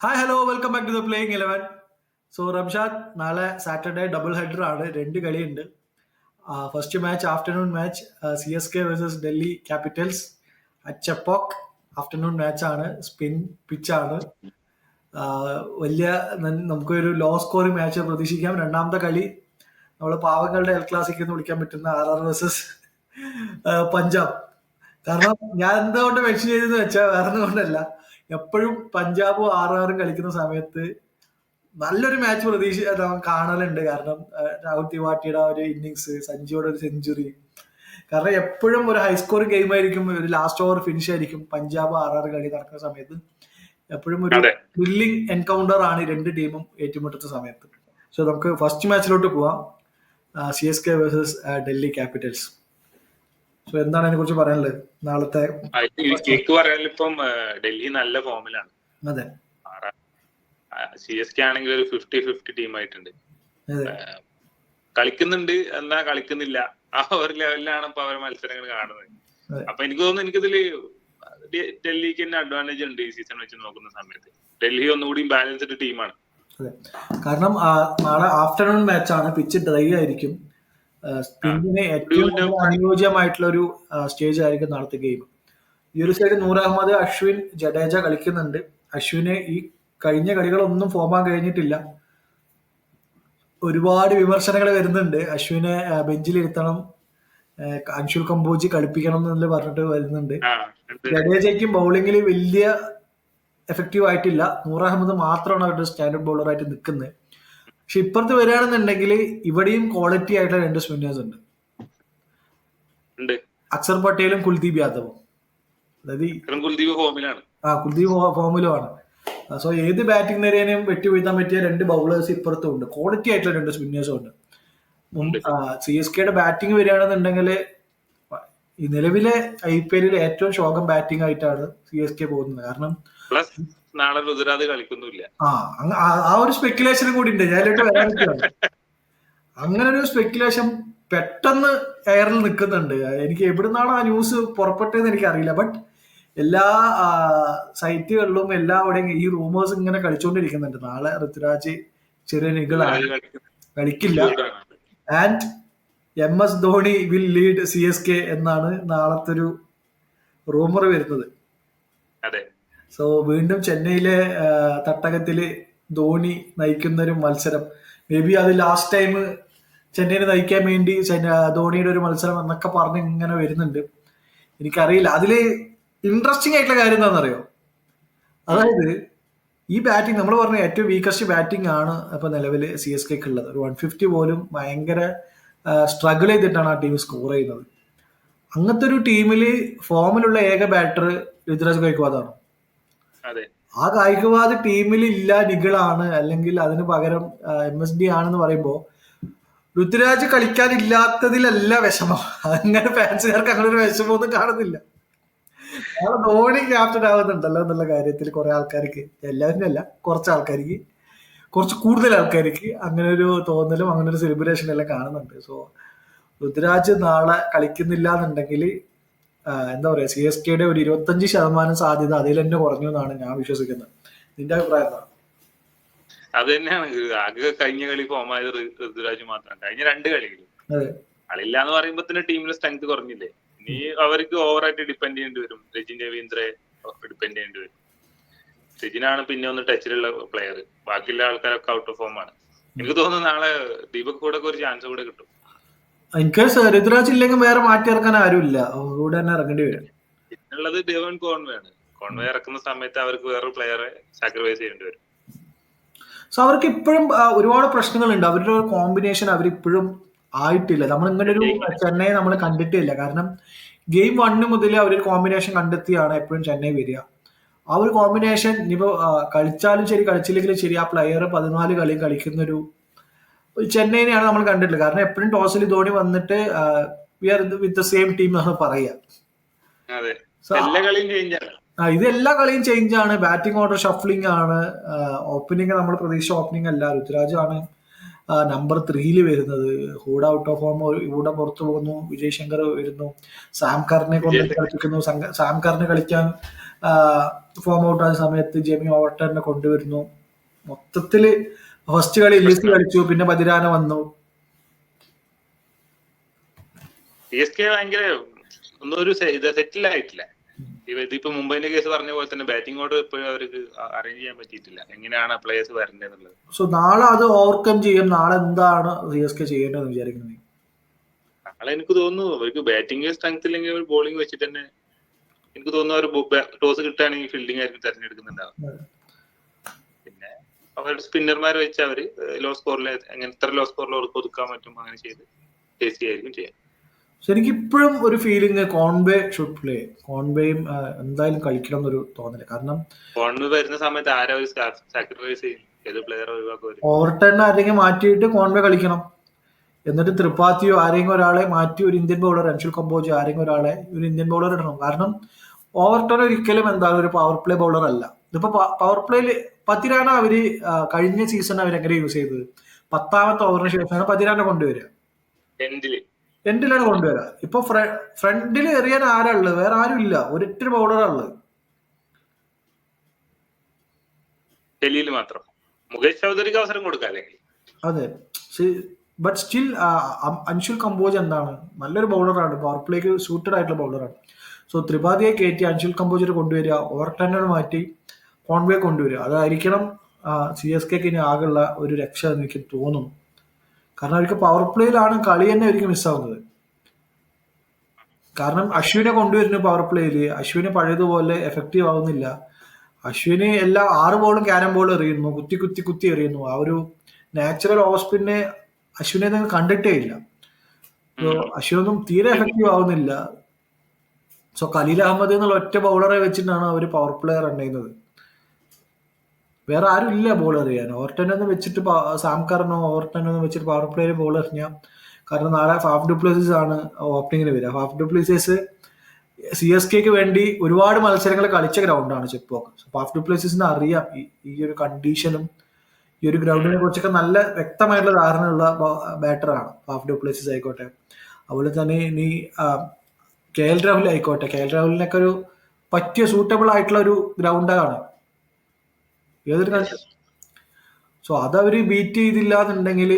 Hi hello welcome back to the playing 11. So Ramshad, നാളെ Saturday double header ആണ്, രണ്ട് കളിയുണ്ട്. First match afternoon match CSK versus Delhi capitals at Chepauk. Afternoon match ആണ്, spin പിച്ചാണ്. വലിയ നമുക്കൊരു ലോ സ്കോറിംഗ് മാച്ച് പ്രതീക്ഷിക്കാം. രണ്ടാമത്തെ കളി നമ്മൾ പാവങ്ങളുടെ എൽ ക്ലാസിക് എന്ന് വിളിക്കാൻ പറ്റുന്ന RR വേഴ്സസ് പഞ്ചാബ്. കാരണം ഞാൻ എന്തുകൊണ്ട് മെൻഷൻ ചെയ്തെന്ന് വെച്ചാൽ വേറെ ഒന്നും കൊണ്ടല്ല, എപ്പോഴും പഞ്ചാബും RR കളിക്കുന്ന സമയത്ത് നല്ലൊരു മാച്ച് കാണലുണ്ട്. കാരണം രാഹുൽ തിവാട്ടിയുടെ ഒരു ഇന്നിങ്സ്, സഞ്ജുയുടെ ഒരു സെഞ്ചുറി. കാരണം എപ്പോഴും ഒരു ഹൈ സ്കോർ ഗെയിം ആയിരിക്കും, ഒരു ലാസ്റ്റ് ഓവർ ഫിനിഷ് ആയിരിക്കും പഞ്ചാബ് RR കളി നടക്കുന്ന സമയത്ത്. എപ്പോഴും ഒരു ത്രില്ലിംഗ് എൻകൗണ്ടർ ആണ് ഈ രണ്ട് ടീമും ഏറ്റുമുട്ടുന്ന സമയത്ത്. സോ നമുക്ക് ഫസ്റ്റ് മാച്ചിലോട്ട് പോവാം. CSK versus Delhi Capitals. So എന്താണ് അതിനെ കുറിച്ച് പറയാനുള്ളത്? നാളത്തെ ഇപ്പം ഡൽഹി നല്ല ഫോമിലാണ്. അതെ, CSK ആണെങ്കിൽ ഒരു 50-50 ടീമായിട്ടുണ്ട്. കളിക്കുന്നുണ്ട് എന്നാ കളിക്കുന്നില്ല, ആ ഒരു ലെവലിലാണ് ഇപ്പൊ അവരുടെ മത്സരങ്ങൾ കാണുന്നത്. അപ്പൊ എനിക്ക് തോന്നുന്നു എനിക്കിതില് ഡൽഹിക്ക് തന്നെ അഡ്വാൻറ്റേജ് ഉണ്ട് ഈ സീസൺ വെച്ച് നോക്കുന്ന സമയത്ത്. ഡൽഹി ഒന്നുകൂടി ബാലൻസ്ഡ് ടീമാണ്. കാരണം നാളെ ആഫ്റ്റർനൂൺ മാച്ച് ആണ്, പിച്ച് ഡ്രൈ ആയിരിക്കും. സ്പിന്നിന് ഏറ്റവും അനുയോജ്യമായിട്ടുള്ള ഒരു സ്റ്റേജ് ആയിരിക്കും നാളത്തെ ഗെയിം. ഈ ഒരു സൈഡ് നൂർ അഹമ്മദ്, അശ്വിൻ, ജഡേജ കളിക്കുന്നുണ്ട്. അശ്വിന് ഈ കഴിഞ്ഞ കളികളൊന്നും ഫോമാൻ കഴിഞ്ഞിട്ടില്ല. ഒരുപാട് വിമർശനങ്ങൾ വരുന്നുണ്ട്. അശ്വിനെ ബെഞ്ചിലിരുത്തണം, അൻഷുൽ കമ്പോജി കളിപ്പിക്കണം എന്നല്ല പറഞ്ഞിട്ട് വരുന്നുണ്ട്. ജഡേജയ്ക്കും ബൗളിങ്ങിൽ വലിയ എഫക്റ്റീവ് ആയിട്ടില്ല. നൂർ അഹമ്മദ് മാത്രമാണ് അവരുടെ സ്റ്റാൻഡേർഡ് ബൗളറായിട്ട് നിൽക്കുന്നത്. പക്ഷെ ഇപ്പുറത്ത് വരികയാണെന്നുണ്ടെങ്കിൽ ഇവിടെയും ക്വാളിറ്റി ആയിട്ടുള്ള രണ്ട് സ്പിന്നേഴ്സ് ഉണ്ട്, അക്സർ പട്ടേലും കുൽദീപ് യാദവും. അതായത് കുൽദീപ് ഫോമിലുമാണ്. സോ ഏത് ബാറ്റിംഗ് നിരേനെയും വെട്ടി വീഴ്ത്താൻ പറ്റിയ രണ്ട് ബൗളേഴ്സ് ഇപ്പുറത്തും ഉണ്ട്, ക്വാളിറ്റി ആയിട്ടുള്ള രണ്ട് സ്പിന്നേഴ്സും ഉണ്ട്. CSKയുടെ ബാറ്റിംഗ് വരികയാണെന്നുണ്ടെങ്കിൽ ഈ നിലവിലെ IPL ഏറ്റവും ശോകം ബാറ്റിംഗ് ആയിട്ടാണ് CSK പോകുന്നത്. കാരണം നാളെ ഗുജറാത്ത് കളിക്കുന്നില്ല. ആ ഒരു സ്പെക്കുലേഷനും കൂടി ഉണ്ട്. ഞാനിട്ട് വരാൻ അങ്ങനെ ഒരു സ്പെക്കുലേഷൻ പെട്ടെന്ന് എയറിൽ നിൽക്കുന്നുണ്ട്. എനിക്ക് എവിടുന്നാണ് ആ ന്യൂസ് പുറപ്പെട്ടതെന്ന് എനിക്കറിയില്ല. ബട്ട് എല്ലാ സൈറ്റുകളിലും എല്ലാവിടെയും ഈ റൂമേഴ്സ് ഇങ്ങനെ കളിച്ചുകൊണ്ടിരിക്കുന്നുണ്ട്. നാളെ ഋതുരാജ് ചെറിയ നികളാണ്, കളിക്കില്ല. And MS Dhoni will lead CSK എന്നാണ് നാളത്തെ ഒരു റൂമർ വരുന്നത്. സോ വീണ്ടും ചെന്നൈയിലെ തട്ടകത്തില് ധോണി നയിക്കുന്ന ഒരു മത്സരം, മേ ബി അത് ലാസ്റ്റ് ടൈം ചെന്നൈനെ നയിക്കാൻ വേണ്ടി ധോണിയുടെ ഒരു മത്സരം എന്നൊക്കെ പറഞ്ഞ് ഇങ്ങനെ വരുന്നുണ്ട്. എനിക്കറിയില്ല. അതില് ഇൻട്രസ്റ്റിംഗ് ആയിട്ടുള്ള കാര്യം എന്താണെന്നറിയോ? അതായത് ഈ ബാറ്റിംഗ് നമ്മൾ പറഞ്ഞ ഏറ്റവും വീക്കസ്റ്റ് ബാറ്റിംഗ് ആണ് ഇപ്പൊ നിലവിൽ CSKക്ക് ഉള്ളത്. ഒരു 150 പോലും ഭയങ്കര സ്ട്രഗിൾ ചെയ്തിട്ടാണ് ആ ടീം സ്കോർ ചെയ്യുന്നത്. അങ്ങനത്തെ ഒരു ടീമില് ഫോമിലുള്ള ഏക ബാറ്റർ ഋതുരാജ് ഗായിക്വാദാണ്. ആ ഗായിക്വാദ് ടീമിൽ ഇല്ല, നികളാണ്, അല്ലെങ്കിൽ അതിന് പകരം MSD ആണെന്ന് പറയുമ്പോ ഋതുരാജ് കളിക്കാനില്ലാത്തതിലല്ല വിഷമം. അങ്ങനെ ഫാൻസുകാർക്ക് അങ്ങനെ ഒരു വിഷമമൊന്നും കാണുന്നില്ല. ധോണി ക്യാപ്റ്റൻ ആവുന്നുണ്ടല്ലോ എന്നുള്ള കാര്യത്തിൽ കുറെ ആൾക്കാർക്ക്, എല്ലാവരും അല്ല, കുറച്ച് ആൾക്കാർക്ക്, കുറച്ച് കൂടുതൽ ആൾക്കാർക്ക് അങ്ങനെ ഒരു തോന്നലും അങ്ങനെ ഒരു സെലിബ്രേഷൻ എല്ലാം കാണുന്നുണ്ട്. സോ ഋതുരാജ് നാളെ കളിക്കുന്നില്ല എന്നുണ്ടെങ്കിൽ എന്താ പറയാ, CSKയുടെ ഒരു 25% സാധ്യത അതിൽ തന്നെ കുറഞ്ഞു എന്നാണ് ഞാൻ വിശ്വസിക്കുന്നത്. നിന്റെ അഭിപ്രായം എന്താണ്? അത് തന്നെയാണ്. ആകെ കഴിഞ്ഞ കളി ഫോമായത് ഋതുരാജ് മാത്രം. കഴിഞ്ഞ 2 കളികൾ കളില്ല എന്ന് പറയുമ്പോ തന്നെ ടീമിലെ സ്ട്രെങ്ത് കുറഞ്ഞില്ലേ. ഇനി അവർക്ക് ഓവറായിട്ട് ഡിപ്പെൻഡ് ചെയ്യേണ്ടി വരും. രജിൻ രവീന്ദ്രയെ ഡിപ്പെൻഡ് ചെയ്യേണ്ടി വരും. രജിനാണ് പിന്നെ ഒന്ന് ടച്ചിലുള്ള പ്ലെയർ. ബാക്കിയുള്ള ആൾക്കാരൊക്കെ ഔട്ട് ഓഫ് ഫോം ആണ്. എനിക്ക് തോന്നുന്നു നാളെ ദീപക് കൂടെ ഒരു ചാൻസ് കൂടെ കിട്ടും. എനിക്ക് ഋതുരാജ് ഇല്ലെങ്കിൽ വേറെ മാറ്റി ഇറക്കാൻ ആരുമില്ല, കൂടെ തന്നെ ഇറങ്ങേണ്ടി വരും. പിന്നുള്ളത് ഡെവൻ കോൺവേ ആണ്. കോൺവേ ഇറക്കുന്ന സമയത്ത് അവർക്ക് വേറൊരു പ്ലെയറെ സാക്രിഫൈസ് ചെയ്യേണ്ടി വരും. സോ അവർക്ക് ഇപ്പോഴും ഒരുപാട് പ്രശ്നങ്ങളുണ്ട്. അവരുടെ ഒരു കോമ്പിനേഷൻ അവരിപ്പോഴും ആയിട്ടില്ല. നമ്മൾ ഇങ്ങനെ ഒരു ചെന്നൈ നമ്മൾ കണ്ടിട്ടില്ല. കാരണം ഗെയിം 1 മുതൽ അവരൊരു കോമ്പിനേഷൻ കണ്ടെത്തിയാണ് എപ്പോഴും ചെന്നൈ വരിക. ആ ഒരു കോമ്പിനേഷൻ ഇനിയിപ്പോ കളിച്ചാലും ശരി കളിച്ചില്ലെങ്കിലും ശരി, ആ പ്ലെയർ 14 കളി കളിക്കുന്ന ഒരു ചെന്നൈനെയാണ് നമ്മൾ കണ്ടിട്ടുള്ളത്. കാരണം എപ്പോഴും ടോസിൽ ധോണി വന്നിട്ട് we are with the same team എന്നാണ് പറയുക. ഇത് എല്ലാ കളിയും ചേഞ്ച് ആണ്. ബാറ്റിംഗ് ഓർഡർ ഷഫ്ലിംഗ് ആണ്. ഓപ്പണിംഗ് നമ്മൾ പ്രതീക്ഷ ഓപ്പണിംഗ് അല്ല. ഋതുരാജ് ആണ് നമ്പർ 3 വരുന്നത്. Hooda out of form, Hooda പുറത്തു പോകുന്നു, വിജയ് ശങ്കർ വരുന്നു, സാം കറിനെ കൊണ്ട് കളിപ്പിക്കുന്നു. സാം കറിന് കളിക്കാൻ ഫോം ഔട്ട് ആയ സമയത്ത് ജെമി ഓവർട്ടറിനെ കൊണ്ടുവരുന്നു. മൊത്തത്തില് ഫസ്റ്റ് കളി ഇല്ലിസ് കളിച്ചു, പിന്നെ പതിരാന വന്നു. CSK ഭയങ്കര ഒന്നും ഒരു സെറ്റിൽ ആയിട്ടില്ല. ഇതിപ്പോ മുംബൈന്റെ കേസ് പറഞ്ഞ പോലെ തന്നെ ബാറ്റിംഗ് ഓർഡർ ഇപ്പോഴും അവർക്ക് അറേഞ്ച് ചെയ്യാൻ പറ്റിയിട്ടില്ല, എങ്ങനെയാണ് പ്ലേയേഴ്സ് വരേണ്ടതെന്നുള്ളത്. സോ നാളെ അത് ഓവർകം ചെയ്യും. നാളെ എന്താണ് CSK ചെയ്യേണ്ടതെന്ന് വിചാരിക്കുന്നത്? നാളെ എനിക്ക് തോന്നുന്നു അവർക്ക് ബാറ്റിംഗ് സ്ട്രെങ്ത് ഇല്ലെങ്കിൽ ബോളിംഗ് വെച്ചിട്ട് തന്നെ എനിക്ക് തോന്നുന്നു അവർ ടോസ് കിട്ടുകയാണെങ്കിൽ ഫീൽഡിംഗ് ആയിരിക്കും തെരഞ്ഞെടുക്കുന്നുണ്ടാവും. പിന്നെ അവർ സ്പിന്നർമാരെ വെച്ച് അവര് ലോ സ്കോറിൽ എത്ര ലോ സ്കോറിൽ അവർക്ക് ഒതുക്കാൻ പറ്റും അങ്ങനെ ചെയ്ത് ടേസ്റ്റ് ചെയ്യായിരിക്കും ചെയ്യാം. എനിക്കിപ്പോഴും ഒരു ഫീലിംഗ് കോൺവേ ഷുഡ് പ്ലേ. കോൺവേയും എന്തായാലും കളിക്കണം എന്നൊരു തോന്നല്. കാരണം കോൺവേ വരുന്ന സമയത്ത് ആരാ ഒരു സാക്രിഫൈസ് ചെയ്യും, ഏത് പ്ലെയർ ഒഴിവാക്കും? ഓവർടേൺ ആരെങ്കിലും മാറ്റിയിട്ട് കോൺവേ കളിക്കണം. എന്നിട്ട് ത്രിപാഠിയോ ആരെങ്കിലും ഒരാളെ മാറ്റി ഒരു ഇന്ത്യൻ ബൗളർ, അൻഷുൽ കമ്പോജോ ആരെങ്കിലും ഒരാളെ ഒരു ഇന്ത്യൻ ബൗളർ ഇടണം. കാരണം ഓവർടേൺ ഒരിക്കലും എന്താണ് ഒരു പവർ പ്ലേ ബൗളർ അല്ല. ഇതിപ്പോ പവർ പ്ലേയിൽ പതിരാന അവര് കഴിഞ്ഞ സീസൺ അവരെങ്ങനെ യൂസ് ചെയ്തത്? 10ാമത്തെ ഓവറിന് ശേഷമാണ് പതിരാനെ കൊണ്ടുവരിക, എൻഡിലാണ് കൊണ്ടുവരിക. ഇപ്പൊ ഫ്രണ്ടിൽ എറിയാൻ ആരാ ഉള്ളത്? വേറെ ആരും ഇല്ല, ഒരൊറ്റ ബൗളറാണുള്ളത്. ഡൽഹിയിൽ മാത്രം മുകേഷ് ചൗധരിക്ക് അവസരം കൊടുക്കാം. അതെ, ബട്ട് സ്റ്റിൽ അൻഷുൽ കമ്പോജ് എന്താണ് നല്ലൊരു ബൗളറാണ്, പവർ പ്ലേക്ക് സൂട്ടഡ് ആയിട്ടുള്ള ബൗളറാണ്. സോ ത്രിപാഠിയെ കയറ്റി അൻഷുൽ കമ്പോജിനെ കൊണ്ടുവരിക, ഓവർടേണർ മാറ്റി കോൺവേ കൊണ്ടുവരിക. അതായിരിക്കണം CSKക്ക് ഇനി ആകെയുള്ള ഒരു രക്ഷ എന്ന് എനിക്ക് തോന്നുന്നു. കാരണം അവർക്ക് പവർ പ്ലേയിലാണ് കളി തന്നെ അവർക്ക് മിസ്സാവുന്നത്. കാരണം അശ്വിനെ കൊണ്ടുവരുന്നു പവർ പ്ലേയില്, അശ്വിന് പഴയതുപോലെ എഫക്റ്റീവ് ആവുന്നില്ല. അശ്വിന് എല്ലാ 6 ബോളും ക്യാരം ബോൾ എറിയുന്നു, കുത്തി കുത്തി കുത്തി എറിയുന്നു. ആ ഒരു നാച്ചുറൽ ഓഫ് സ്പിന്നെ അശ്വിനെ നിങ്ങൾ കണ്ടിട്ടേ ഇല്ല. അശ്വിനൊന്നും തീരെ എഫക്റ്റീവ് ആവുന്നില്ല. സോ ഖലീൽ അഹമ്മദ് എന്നുള്ള ഒറ്റ ബൗളറെ വെച്ചിട്ടാണ് അവർ പവർ പ്ലേ റൺ ചെയ്യുന്നത്. വേറെ ആരും ഇല്ല ബോൾ എറിയാൻ. ഓവർടേണൊന്നും വെച്ചിട്ട് സാം കറനോ ഓവർടേണൊന്നും വെച്ചിട്ട് പവർ പ്ലേയിൽ ബോൾ എറിഞ്ഞാൽ, കാരണം നാളെ ഫാഫ് ഡുപ്ലസിസ് ആണ് ഓപ്പണിങ്ങിന് വരിക. ഫാഫ് ഡുപ്ലസിസ് CSKക്ക് വേണ്ടി ഒരുപാട് മത്സരങ്ങൾ കളിച്ച ഗ്രൗണ്ടാണ് ചെപ്പോക്ക്. ഫാഫ് ഡുപ്ലസിസിന് അറിയാം ഈ ഒരു കണ്ടീഷനും ഈ ഒരു ഗ്രൗണ്ടിനെ കുറിച്ചൊക്കെ നല്ല വ്യക്തമായിട്ടുള്ള ധാരണയുള്ള ബാറ്ററാണ് ഫാഫ് ഡുപ്ലസിസ് ആയിക്കോട്ടെ. അതുപോലെ തന്നെ ഇനി KL രാഹുൽ ആയിക്കോട്ടെ. KL രാഹുലിനൊക്കെ ഒരു പറ്റിയ സൂട്ടബിൾ ആയിട്ടുള്ള ഒരു ഗ്രൗണ്ടാണ് ഏതൊരു കളി. സോ അതവര് ബീറ്റ് ചെയ്തില്ല എന്നുണ്ടെങ്കിൽ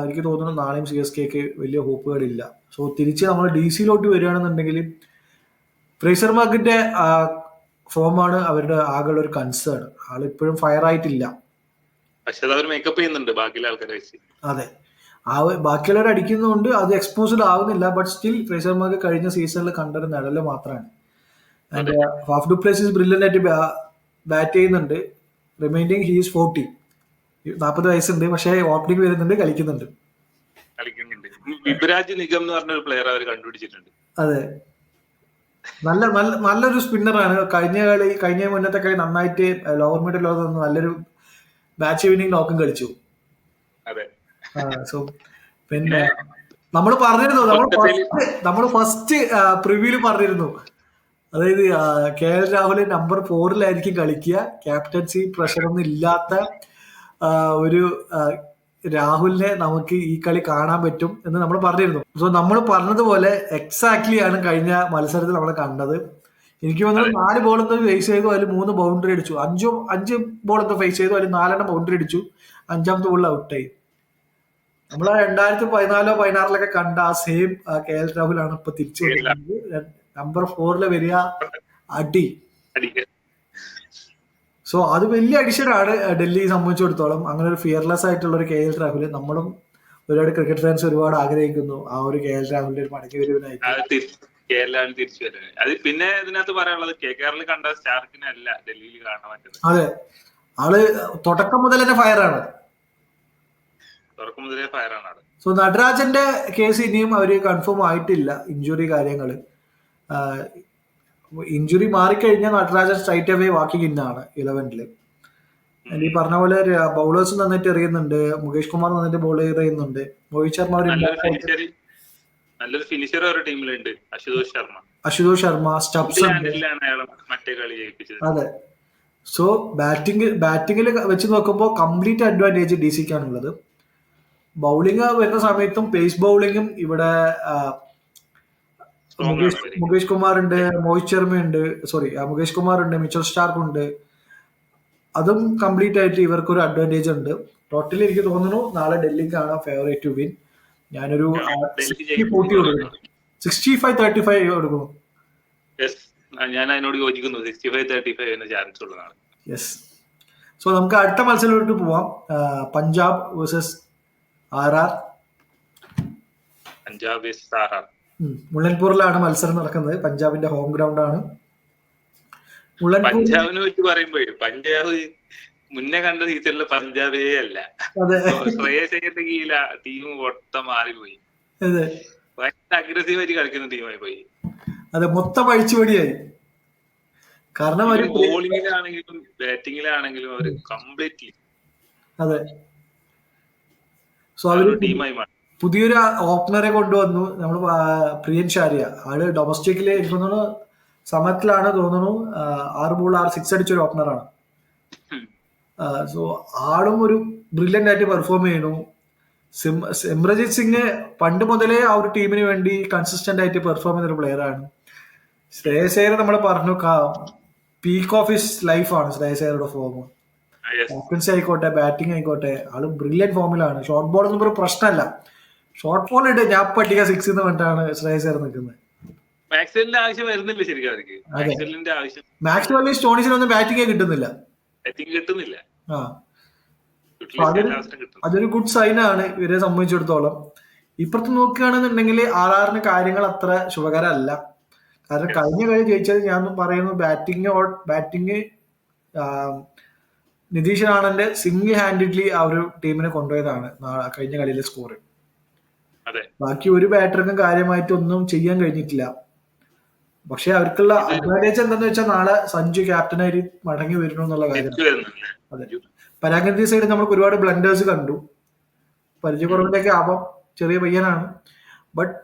എനിക്ക് തോന്നുന്നു നാളെയും CSKക്ക് വലിയ ഹോപ്പുകളില്ല. സോ തിരിച്ച് നമ്മൾ DC-ലോട്ട് വരികയാണെന്നുണ്ടെങ്കിൽ ഫ്രേസർ മാർക്കിന്റെ ഫോമാണ് അവരുടെ ആകെയുള്ള ഒരു കൺസേൺ. ആളിപ്പോഴും ഫയർ ആയിട്ടില്ല. അതെ, ബാക്കിയുള്ളവർ അടിക്കുന്നതുകൊണ്ട് അത് എക്സ്പോസ്ഡ് ആവുന്നില്ല. ബട്ട് സ്റ്റിൽ ഫ്രേസർ മാർക്ക് കഴിഞ്ഞ സീസണിൽ കണ്ടൊരു നിഴല് മാത്രമാണ്. ആൻഡ് ഫാഫ് ഡുപ്ലസിസ് ബ്രില്യന്റ് ആയിട്ട് ബാറ്റ് ചെയ്യുന്നുണ്ട്. റിമൈൻഡിങ് ഹീസ് 40, 40 വയസ്സുണ്ട്. പക്ഷേ ഓപ്പണിംഗ് വരുന്നുണ്ട്, കളിക്കുന്നുണ്ട്. അതെ, നല്ലൊരു സ്പിന്നറാണ്. കഴിഞ്ഞ മുന്നത്തെ കളി നന്നായിട്ട് ലോവർ മിഡിൽ നല്ലൊരു മാച്ച് വിന്നിംഗ് നോക്കും കളിച്ചു. സോ പിന്നെ നമ്മൾ പറഞ്ഞിരുന്നു, നമ്മൾ ഫസ്റ്റ് പ്രിവ്യൂല് പറഞ്ഞിരുന്നു, അതായത് KL രാഹുൽ നമ്പർ 4-ലായിരിക്കും കളിക്കുക. ക്യാപ്റ്റൻസി പ്രഷറൊന്നും ഇല്ലാത്ത ഒരു രാഹുലിനെ നമുക്ക് ഈ കളി കാണാൻ പറ്റും എന്ന് നമ്മൾ പറഞ്ഞിരുന്നു. സോ നമ്മൾ പറഞ്ഞതുപോലെ എക്സാക്ട്ലി ആണ് കഴിഞ്ഞ മത്സരത്തിൽ നമ്മൾ കണ്ടത്. എനിക്ക് തോന്നുന്നത് 4 ബോൾ എന്തോ ഫേസ് ചെയ്തു, അതിൽ 3 ബൗണ്ടറി അടിച്ചു. 5 ബോൾ എന്തോ ഫേസ് ചെയ്തു, അതിൽ 4 ബൗണ്ടറി അടിച്ചു. 5ാമത്തെ ബോളിൽ ഔട്ടായി. നമ്മൾ 2014-16 കണ്ട ആ സെയിം KL രാഹുലാണ് ഇപ്പൊ തിരിച്ചു വന്നിരിക്കുന്നത്. നമ്പർ 4-ല് വരിക, അടി. സോ അത് വലിയ അഡിഷനാണ് ഡൽഹിയെ സംബന്ധിച്ചിടത്തോളം. അങ്ങനെ ഒരു ഫിയർലെസ് ആയിട്ടുള്ള ഒരു KL രാഹുൽ നമ്മളും ഒരുപാട് ക്രിക്കറ്റ് ഫാൻസ് ഒരുപാട് ആഗ്രഹിക്കുന്നു. ആ ഒരു KL രാഹുലിന്റെ ഒരു മടക്കി വരവിനായിട്ട്. പിന്നെ ഇതിനകത്ത് പറയാനുള്ളത് KKR കണ്ട സ്റ്റാർക്കിനല്ല ഡൽഹിയിൽ കാണാൻ പറ്റുന്നത്. അതെ, ആള് തുടക്കം മുതൽ തന്നെ ഫയറാണ്. സോ നടരാജന്റെ കേസ് ഇനിയും അവര് കൺഫേം ആയിട്ടില്ല. ഇഞ്ചുറി കാര്യങ്ങള്, ഇഞ്ചുറി മാറിക്കഴിഞ്ഞാൽ നടരാജൻ സ്ട്രൈറ്റ് അവേ വാക്കിംഗ് ഇന്നാണ് 11-ല്. ഈ പറഞ്ഞ പോലെ ബൗളേഴ്സ് നന്നായിട്ട് എറിയുന്നുണ്ട്. മുകേഷ് കുമാർ നന്നായിട്ട് ബോൾ എറിയുന്നുണ്ട്. മോഹിത് ശർമ്മ നല്ലൊരു ഫിനിഷർ ഒരു ടീമിലുണ്ട്, അശുതോഷ് ശർമ്മ, സ്റ്റബ്സ്. അതെ, സോ ബാറ്റിംഗിൽ വെച്ച് നോക്കുമ്പോൾ കംപ്ലീറ്റ് അഡ്വാൻറ്റേജ് DC-ക്കാണുള്ളത്. ബൗളിംഗ് വരുന്ന സമയത്തും പേസ് ബൗളിങ്ങും ഇവിടെ സ്ട്രോങ് ആണ് ഇവര്. മുകേഷ് കുമാർ ഉണ്ട്, മോഹിത് ശർമ്മ ഉണ്ട്, മുകേഷ് കുമാർ ഉണ്ട്, മിച്ചൽ സ്റ്റാർക്ക് ഉണ്ട്. അതും കംപ്ലീറ്റ് ആയിട്ട് ഇവർക്കൊരു അഡ്വാൻറ്റേജ് ഉണ്ട്. ടോട്ടലി എനിക്ക് തോന്നുന്നു നാളെ ഡൽഹിക്കാണ് ഫേവറേറ്റ് ടു വിൻ. ഞാനൊരു ഡൽഹി 60-40 കൊടുക്കുന്നു, 65-35 കൊടുക്കുന്നു. ഞാൻ അതിനോട് യോജിക്കുന്നു. 65-35 എന്ന ചാൻസ് ഉള്ളതാണ്. യെസ്. സോ നമുക്ക് അടുത്ത മത്സരത്തിലോട്ട് പോവാം. Punjab versus RR. Punjab versus RR. മുള്ളൻപൂരിലാണ് മത്സരം നടക്കുന്നത്. പഞ്ചാബിന്റെ ഹോം ഗ്രൗണ്ട് ആണ്. പഞ്ചാബിനെ വെച്ച് പറയുമ്പോഴേ പഞ്ചാബ് മുന്നേ കണ്ട സീസണിലെ പഞ്ചാബേ അല്ല. ശ്രേയസ് അയ്യരുടെ കീഴില ടീം മൊത്തം മാറിപ്പോയി. ഭയങ്കര അഗ്രസീവായിട്ട് കളിക്കുന്ന ടീമായി പോയി. അതെ, മൊത്തം അഴിച്ചുപടിയായി. കാരണം ബോളിങ്ങിലാണെങ്കിലും ബാറ്റിങ്ങിലാണെങ്കിലും അവര് കംപ്ലീറ്റ്ലി അതെ. സോ അവര് ടീമായി മാറി. പുതിയൊരു ഓപ്പണറെ കൊണ്ടുവന്നു, നമ്മൾ പ്രിയൻ ഷാരിയ. ആള് ഡൊമസ്റ്റിക്കില് എനിക്ക് തോന്നുന്നു സമത്തിലാണ് തോന്നുന്നു 6 ബോൾ 6 സിക്സ് അടിച്ചൊരു ഓപ്പണറാണ്. സോ ആളും ഒരു ബ്രില്യൻ്റ് ആയിട്ട് പെർഫോം ചെയ്യുന്നു. സിമ്രജിത് സിംഗ് പണ്ട് മുതലേ ആ ഒരു ടീമിന് വേണ്ടി കൺസിസ്റ്റന്റ് ആയിട്ട് പെർഫോം ചെയ്യുന്ന ഒരു പ്ലെയർ ആണ്. ശ്രേയസ് അയ്യർ നമ്മൾ പറഞ്ഞു പീക്ക് ഓഫ് ഹിസ് ലൈഫാണ് ശ്രേയസ് അയ്യറുടെ ഫോം. ഓപ്പൻസി ആയിക്കോട്ടെ ബാറ്റിംഗ് ആയിക്കോട്ടെ ആള് ബ്രില്യന്റ് ഫോമിലാണ്. ഷോർട്ട് ബോൾ ഒന്നും ഒരു പ്രശ്നമല്ല. ഷോർട്ട് ബോൾ ഇട്ട് ഞാൻ പട്ടിക 6 എന്ന് പറഞ്ഞിട്ടാണ് ശ്രേയസ് അയ്യർ നിൽക്കുന്നത്. മാക്സ്വെല്ലിന് സ്റ്റോണിസിനൊന്നും ബാറ്റിംഗേ കിട്ടുന്നില്ല. അതൊരു ഗുഡ് സൈൻ ആണ് ഇവരെ സംബന്ധിച്ചിടത്തോളം. ഇപ്പുറത്ത് നോക്കുകയാണെന്നുണ്ടെങ്കിൽ RRന് കാര്യങ്ങൾ അത്ര ശുഭകരമല്ല. കാരണം കഴിഞ്ഞ കളി ജയിച്ചത് ഞാൻ പറയുന്നു ബാറ്റിംഗ് നിതീഷ് റാണന്റെ സിംഗിൾ ഹാൻഡഡ്ലി ആ ഒരു ടീമിനെ കൊണ്ടുപോയതാണ് കഴിഞ്ഞ കളിയിലെ സ്കോർ. ബാക്കി ഒരു ബാറ്റർക്കും കാര്യമായിട്ട് ഒന്നും ചെയ്യാൻ കഴിഞ്ഞിട്ടില്ല. പക്ഷെ അവർക്കുള്ള അഡ്വാൻറ്റേജ് എന്താന്ന് വെച്ചാൽ നാളെ സഞ്ജു ക്യാപ്റ്റനായിട്ട് മടങ്ങി വരുന്നു എന്നുള്ള കാര്യം. അതെ, പരാഗതി സൈഡ് നമുക്ക് ഒരുപാട് ബ്ലണ്ടേഴ്സ് കണ്ടു. പരിചയക്കുറവിന്റെയൊക്കെ ആവാം, ചെറിയ പയ്യനാണ്. ബട്ട്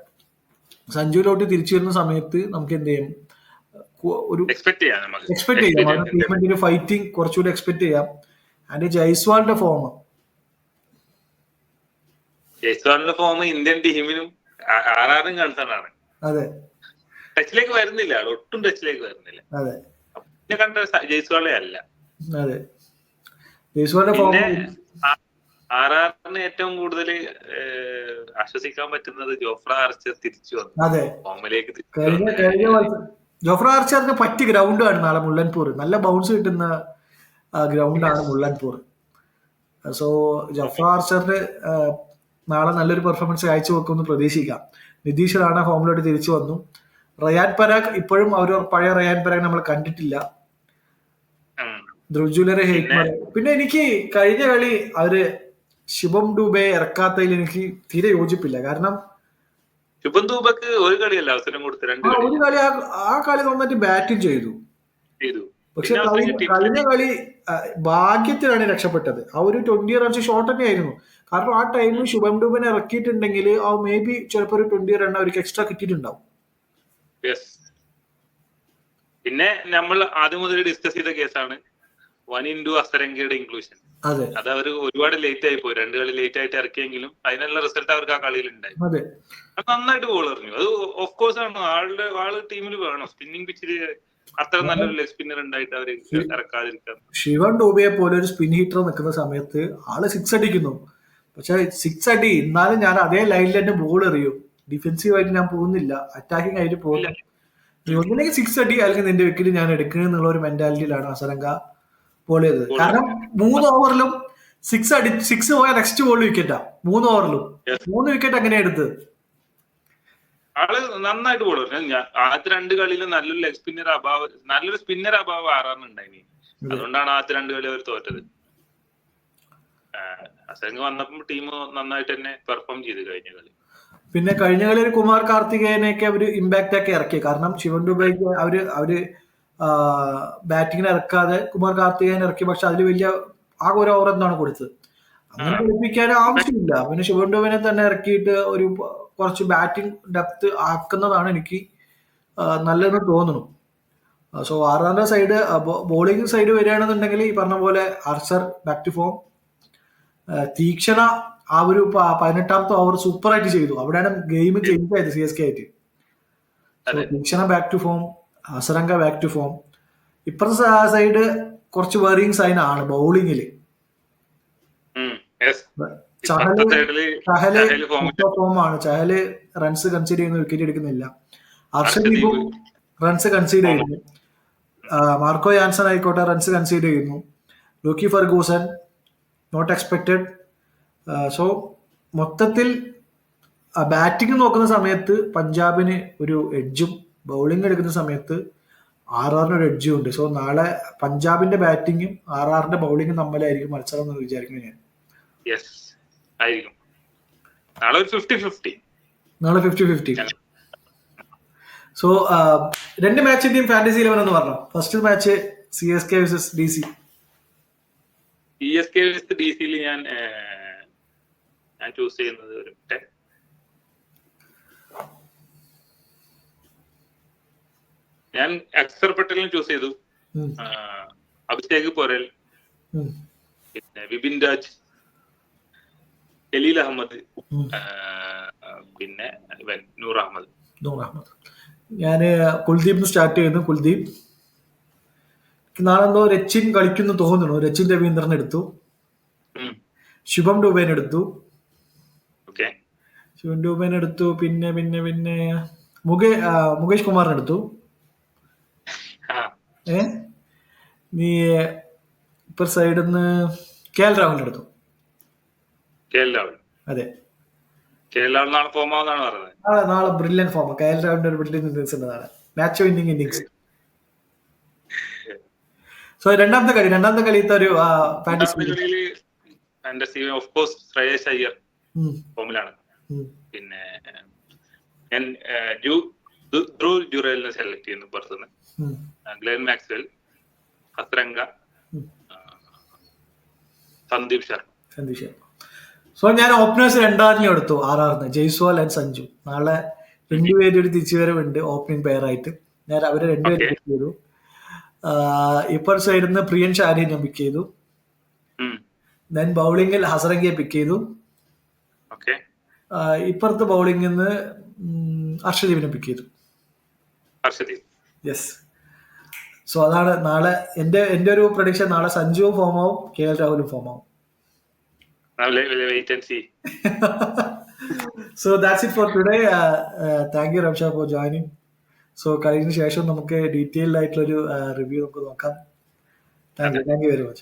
സഞ്ജുവിലോട്ട് തിരിച്ചു വരുന്ന സമയത്ത് നമുക്ക് എന്ത് ചെയ്യും, ഒരു എക്സ്പെക്ട് ചെയ്യാം ടീമിന്റെ ഫൈറ്റിംഗ് കുറച്ചുകൂടി എക്സ്പെക്ട് ചെയ്യാം. ആൻഡ് ജയ്സ്വാളിന്റെ ഫോം ഇന്ത്യൻ ടീമിനും RRനും കൺസേൺ ആണ്. അതെ, ടച്ചിലേക്ക് വരുന്നില്ല, ഒട്ടും ടച്ചിലേക്ക് വരുന്നില്ല. അതെ, കണ്ട ജയ്സ്വാളെ അല്ല. അതെ, ജയ്സ്വാളിന്റെ ഫോം. RRന് ഏറ്റവും കൂടുതൽ ആശ്വസിക്കാൻ പറ്റുന്നത് ജോഫ്ര ആർച്ചർ തിരിച്ചു വന്നു. അതെ, ഫോമിലേക്ക്. ജോഫ്ര ആർച്ചറിന് പറ്റിയ ഗ്രൗണ്ടാണ് നാളെ മുള്ളൻപൂർ. നല്ല ബൗൺസ് കിട്ടുന്ന ഗ്രൗണ്ടാണ് മുള്ളൻപൂർ. സോ ജോഫ്ര ആർച്ചറിന് നാളെ നല്ലൊരു പെർഫോമൻസ് കാഴ്ചവെക്കുമെന്ന് പ്രതീക്ഷിക്കാം. നിതീഷ് റാണ ഫോമിലോട്ട് തിരിച്ചു വന്നു. റയാൻ പരാഗ് ഇപ്പോഴും പഴയ റയാൻ പരാഗ് നമ്മൾ കണ്ടിട്ടില്ല. ധ്രുവ്ജുലറെ പിന്നെ എനിക്ക് കഴിഞ്ഞ കളി അവര് ശുഭം ഡൂബെ ഇറക്കാത്തതിൽ എനിക്ക് തീരെ യോജിപ്പില്ല. കാരണം ശുഭം ദൂബക്ക് ഒരു കളിയല്ല അവസരം കൊടുത്തു, ഒരു കളി ആ കളി നന്നായിട്ട് ബാറ്റിംഗ് ചെയ്തു. പക്ഷെ കഴിഞ്ഞ കളി ഭാഗ്യത്തിലാണ് രക്ഷപ്പെട്ടത്. ആ ഒരു 20 റൺസ് ഷോട്ട് തന്നെ ആയിരുന്നു. കാരണം ആ ടൈമിൽ ശുഭം ഡൂബിനെ ഇറക്കിയിട്ടുണ്ടെങ്കിൽ ആ മേ ബി ചിലപ്പോൾ ഒരു 20 റൺ അവർക്ക് എക്സ്ട്രാ കിട്ടിയിട്ടുണ്ടാവും. പിന്നെ നമ്മൾ ആദ്യം മുതൽ ഡിസ്കസ് ചെയ്ത കേസാണ് 1 അസരങ്കയുടെ ഇൻക്ലൂഷൻ. അത് അവർ ഒരുപാട് ലേറ്റ് ആയി പോയി. 2 കളി ലേറ്റ് ആയിട്ട് ഇറക്കിയെങ്കിലും അതിനുള്ള റിസൾട്ട് അവർക്ക് ആ കളിയിൽ ഉണ്ടായി. നന്നായിട്ട് ബോൾ എറിഞ്ഞു. അത് ഓഫ് കോഴ്സ് ആണ്, ആള് ടീമിൽ വേണം. സ്പിന്നിംഗ് പിച്ചില് അത്ര നല്ലൊരു ലെഗ് സ്പിന്നർ ഉണ്ടായിട്ട് അവര് ഇറക്കാതിരിക്കാം. ശിവൻ ഡൂബിയെ പോലെ ഒരു സ്പിൻ ഹിറ്റർ നിൽക്കുന്ന സമയത്ത് ആള് 6 അടിക്കുന്നു. പക്ഷെ 6 അടി എന്നാലും ഞാൻ അതേ ലൈനിൽ തന്നെ ബോൾ എറിയും. ഡിഫെൻസീവായിട്ട് ഞാൻ പോകുന്നില്ല, അറ്റാക്കിംഗ് ആയിട്ട് പോകുന്നില്ല. ഒന്നില്ലെങ്കിൽ 6 അടി അല്ലെങ്കിൽ നിന്റെ വിക്കറ്റ് ഞാൻ എടുക്കുക എന്നുള്ള ഒരു മെന്റാലിറ്റിയിലാണ് അസരങ്ക ബോൾ ചെയ്തത്. കാരണം 3 ഓവറിലും 6 പോയാൽ നെക്സ്റ്റ് ബോൾ വിക്കറ്റാ. 3 ഓവറിലും 3 വിക്കറ്റ് അങ്ങനെയാ എടുത്തത്. ആള് നന്നായിട്ട് ബോൾ പറഞ്ഞു. ആദ്യത്തെ 2 കളിയിലും നല്ലൊരു ലെഗ് സ്പിന്നർ അഭാവം, നല്ലൊരു സ്പിന്നർ അഭാവം RRനുണ്ടായി. അതുകൊണ്ടാണ് ആദ്യത്തെ 2 കളി അവർ തോറ്റത്. അസരങ്ക വന്നപ്പോൾ ടീം നന്നായിട്ട് തന്നെ പെർഫോം ചെയ്തു കഴിഞ്ഞ കളി. പിന്നെ കഴിഞ്ഞ കളി ഒരു കുമാർ കാർത്തികേയനെയൊക്കെ അവര് ഇമ്പാക്ട് ഒക്കെ ഇറക്കി. കാരണം ശിവൻ ദുബൈക്ക് അവര് ബാറ്റിങ്ങിന് ഇറക്കാതെ കുമാർ കാർത്തികേയൻ ഇറക്കി. പക്ഷെ അതിൽ വലിയ ആകെ ഒരു ഓവർ എന്താണ് കൊടുത്തത്. അങ്ങനെ കളിപ്പിക്കാൻ ആവശ്യമില്ല. പിന്നെ ശിവൻ ദുബൈനെ തന്നെ ഇറക്കിയിട്ട് ഒരു കുറച്ച് ബാറ്റിംഗ് ഡെപ്ത് ആക്കുന്നതാണ് എനിക്ക് നല്ലതെന്ന് തോന്നുന്നു. സോ RRന്റെ സൈഡ് ബോളിംഗ് സൈഡ് വരികയാണെന്നുണ്ടെങ്കിൽ ഈ പറഞ്ഞ പോലെ Archer back to form. Theekshana ആ ഒരു 18ാമത്തെ ഓവർ സൂപ്പറായിട്ട് ചെയ്തു. അവിടെയാണ് ഗെയിം ചേഞ്ച് ആയത് CSK ആയിട്ട്. So Theekshana back to form, Hasaranga back to form. ഇപ്പുറത്തെ സൈഡ് കുറച്ച് വേറിങ് സൈൻ ആണ് ബൗളിങ്ങില്. ചഹല് ഫോമാണ്. ചഹല് റൺസ് കൺസീഡ് ചെയ്യുന്ന വിക്കറ്റ് എടുക്കുന്നില്ല. ഹർഷദീപും റൺസ് കൺസീഡ് ചെയ്യുന്നു. മാർക്കോ യാൻസൺ ആയിക്കോട്ടെ റൺസ് കൺസീഡ് ചെയ്യുന്നു. Lockie Ferguson not expected. So മൊത്തത്തിൽ ബാറ്റിംഗ് നോക്കുന്ന സമയത്ത് പഞ്ചാബിന് ഒരു എഡ്ജും ബൗളിംഗ് എടുക്കുന്ന സമയത്ത് ആർ-ആറിന് ഒരു എഡ്ജും ഉണ്ട്. സോ നാളെ പഞ്ചാബിന്റെ ബാറ്റിങ്ങും ആർ-ആറിന്റെ ബൗളിങ്ങും തമ്മിലായിരിക്കും മത്സരം എന്ന് വിചാരിക്കുന്നു ഞാൻ. നാളെ 50-50. സോ 2 മാച്ചിന്റെയും ഫാന്റസി 11 എന്ന് പറഞ്ഞു. First match CSK vs DC. CSK vs DC ഞാൻ ചൂസ് ചെയ്യുന്നത് ഞാൻ അക്സർ പട്ടേലിനെ ചൂസ് ചെയ്തു. അഭിഷേക് പൊരൽ, പിന്നെ വിപിൻ രാജ്, ഖലീൽ അഹമ്മദ്, പിന്നെ നൂർ അഹമ്മദ്. ഞാന് കുൽദീപ് സ്റ്റാർട്ട് ചെയ്യുന്നു. കുൽദീപ് നാളെന്തോ രച്ചിൻ കളിക്കുന്നു തോന്നുന്നു. രച്ചിൻ രവീന്ദ്രൻ എടുത്തു. ശുഭം ഡൂബേൻ എടുത്തു. പിന്നെ മുകേഷ് കുമാറിനെ എടുത്തു. നീ ഇപ്പർ സൈഡിൽ നിന്ന് KL രാഹുലിനെ എടുത്തു. അതെ, നാളെ ബ്രില്യൻ ഫോം. KL രാഹുലിന്റെ ഒരു ബ്രില്യൻ ഇന്നിംഗ്സ് ഉണ്ട് നാളെ. Match winning innings. സോ രണ്ടാമത്തെ കളിത്തെ ഒരു ശ്രേയസ് അയ്യർ ഫോമിലാണ്. പിന്നെ ഞാൻ ധ്രുവ് ജുറേലിനെ സെലക്ട് ചെയ്യുന്നു പുറത്തുനിന്ന്. Glenn Maxwell, Hasaranga, Sandeep Sharma. So ഞാൻ ഓപ്പണേഴ്സ് രണ്ടാറിനെ എടുത്തു. ആർ-ആറിന് ജയ്സ്വാൾ ആൻഡ് സഞ്ജു. നാളെ രണ്ടുപേരും ഒരു തിരിച്ചുവരവുണ്ട് ഓപ്പണിംഗ് പെയർ ആയിട്ട്. ഞാൻ അവരെ രണ്ടുപേരും പിക്ക് ചെയ്തു. ഇപ്പർ സൈഡിൽ നിന്ന് പ്രിയൻ ഷാരിയെ ഞാൻ പിക്ക് ചെയ്തു. ദെൻ ബൗളിംഗിൽ ഹസരംഗയെ പിക്ക് ചെയ്തു. ഇപ്പുറത്ത് ബൗളിംഗിൽ നിന്ന് ഹർഷദീപിനെ പിക്ക് ചെയ്തു. യെസ്. സോ അതാണ് നാളെ എന്റെ ഒരു പ്രഡിക്ഷൻ. നാളെ സഞ്ജുവും ഫോം ആവും, KL രാഹുലും ഫോം ആവും. So that's it for today. Thank you Ramsha for joining. So കളിന് ശേഷം നമുക്ക് ഡീറ്റെയിൽഡ് ആയിട്ടുള്ളൊരു റിവ്യൂ നമുക്ക് നോക്കാം. Thank you very much.